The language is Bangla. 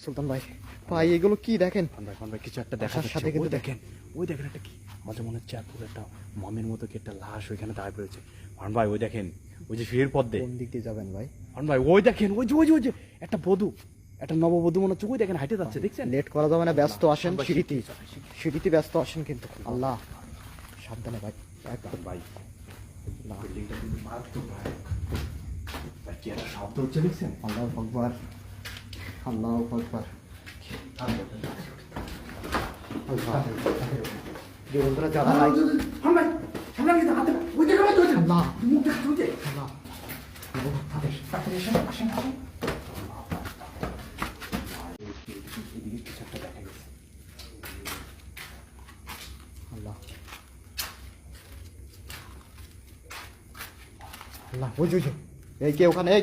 সুলতান ভাই, ভাই এগুলো কি দেখেন? ভাই কিছু একটা দেখার সাথে কিন্তু দেখেন, ওই দেখেন একটা কি মাঝে মনে হচ্ছে পুরো একটা মামের মতো কি একটা লাশ ওইখানে দাঁড়িয়ে রয়েছে। হারুন ভাই ওই দেখেন, ওই যে সিঁড়ির পথ দিয়ে কোন দিক দিয়ে যাবেন ভাই? হারুন ভাই ওই দেখেন, ওই যে একটা বধূ, একটা নববধূ মনে হচ্ছে, ওই দেখেন হাঁটে যাচ্ছে, দেখছেন? লেট করা যাবে না, ব্যস্ত আসেন। সিঁড়িতে ব্যস্ত আসেন কিন্তু। আল্লাহ, সাবধানে ভাই, একদম ভাই না। বিল্ডিংটা কিন্তু মারাত্মক ভাই। ভাই কি একটা শব্দ হচ্ছে দেখছেন? আল্লাহু আকবার, আল্লাহু আকবার। যে বন্ধুরা যারা লাইক, হারুন ভাই সামনে কিন্তু হাতে ওই দেখে ভাই ধরছেন না মুখ দেখা তুলছে। আল্লাহ, তাড়াতাড়ি আসেন আসেন আসেন। এদিকে কিছু একটা দেখা গেছে। আল্লাহ, আল্লাহ, ওই যে, এই কে ওখানে? এই